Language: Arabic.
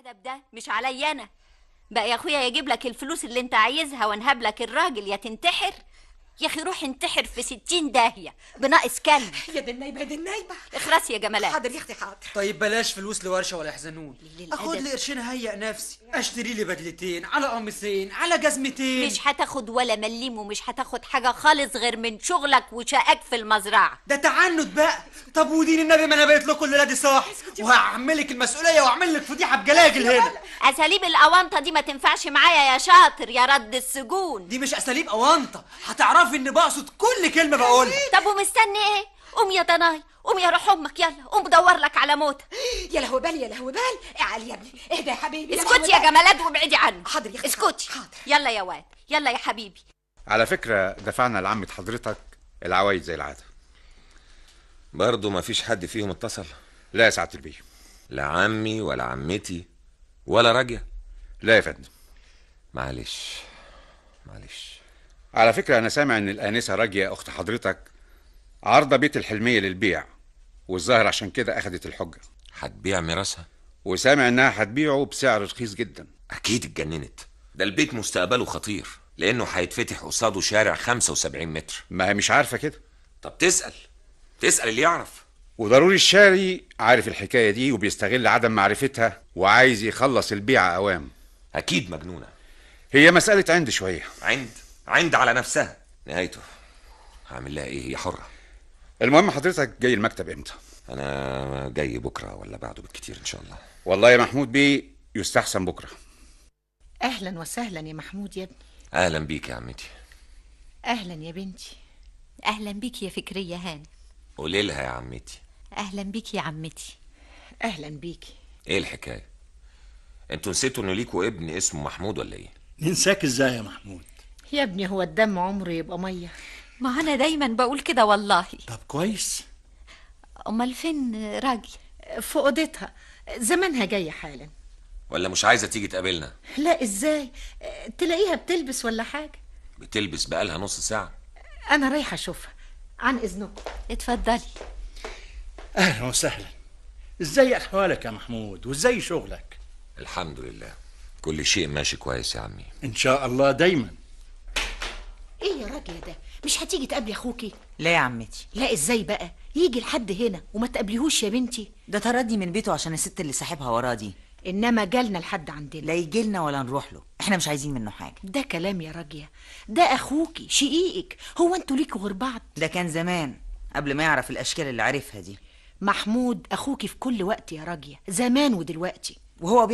الادب ده مش عليا انا بقى يا اخويا، يجيب لك الفلوس اللي انت عايزها وانهب لك الراجل يا تنتحر. يا اخي روح انتحر في 60 داهيه بناقص كلب. يا دي النايبه يا دي النايبه. اخرس يا جمالات. حاضر يا اختي حاضر. طيب بلاش فلوس لورشه ولا يحزنون. الأدب. اخد لي قرشين اهيئ نفسي، اشتري لي بدلتين على قميصين على جزمتين. مش هتاخد ولا مليم ومش هتاخد حاجه خالص غير من شغلك وشقاك في المزرعه. ده تعنت بقى. طب ودين النبي ما انا بقيت لكم الليله دي صح، وهعملك المسؤوليه واعمل لك فضيحه بجلاجل هنا. اساليب الاونطه دي ما تنفعش معايا يا شاطر يا رد السجون. دي مش اساليب اونطه، هتعرفي اني بقصد كل كلمه بقولها. طب ومستني ايه؟ قوم يا ضناي، قوم يا روح امك، يلا قوم دور لك على موت. يا لهو بال يا لهو بال. اعلي يا ابني اهدى يا حبيبي. اسكتي يا جمالات وابعدي عنه. حاضر يا اختي اسكتي. حاضر. يلا يا واد، يلا يا حبيبي. على فكرة دفعنا لعمة حضرتك العوايد زي العادة. برضه ما فيش حد فيهم اتصل؟ لا يا سعادة البيه. لا عمي ولا عمتي ولا راجية؟ لا يا فندم. معلش. على فكرة أنا سامع إن الآنسة راجية أخت حضرتك عارضة بيت الحلمية للبيع، والظاهر عشان كده أخدت الحجة. هتبيع ميراثها؟ وسامع إنها هتبيعه بسعر رخيص جدا. أكيد اتجننت، ده البيت مستقبله خطير لأنه هيتفتح قصاده شارع 75 متر. ما هي مش عارفة كده. طب تسأل اللي يعرف. وضروري الشاري عارف الحكاية دي وبيستغل عدم معرفتها وعايز يخلص البيعة أوام. أكيد مجنونة. هي مسألة عند شوية. عند على نفسها نهايته. هعمل لها إيه؟ هي حرة. المهم حضرتك جاي المكتب إمتى؟ أنا جاي بكرة ولا بعده بالكتير إن شاء الله. والله يا محمود بيه يستحسن بكرة. اهلا وسهلا يا محمود يا ابني. أهلا بيك يا عمتي. اهلا يا بنتي. اهلا بيك يا فكريه هاني. قولي لها يا عمتي. اهلا بيك يا عمتي. اهلا بيكي. إيه الحكاية؟ انتوا نسيتوا إنه ليكوا ابن اسمه محمود ولا إيه؟ ننساك ازاي يا محمود؟ يا ابني هو الدم عمره يبقى ميه؟ ما انا دايما بقول كده والله. طب كويس. امال فين راجي؟ في اوضتها، زمانها جايه حالا. ولا مش عايزة تيجي تقابلنا؟ لا ازاي؟ تلاقيها بتلبس ولا حاجه؟ بتلبس بقالها نص ساعة. انا رايحه اشوفها، عن اذنكم. اتفضلي. اهلا وسهلا. ازاي احوالك يا محمود وازاي شغلك؟ الحمد لله، كل شيء ماشي كويس يا عمي. ان شاء الله دايما. ايه يا راجل ده؟ مش هتيجي تقابلي اخوكي؟ لا يا عمتي. لا ازاي بقى؟ يجي لحد هنا وما تقابليهوش يا بنتي؟ ده طردني من بيته عشان الست اللي ساحبها وراه دي. انما جالنا لحد عندنا. لا يجيلنا ولا نروح له، احنا مش عايزين منه حاجه. ده كلام يا راجيه، ده اخوكي شقيقك، هو انتوا ليكوا غير بعض؟ ده كان زمان قبل ما يعرف الاشكال اللي عارفها دي. محمود اخوكي في كل وقت يا راجيه، زمان ودلوقتي. وهو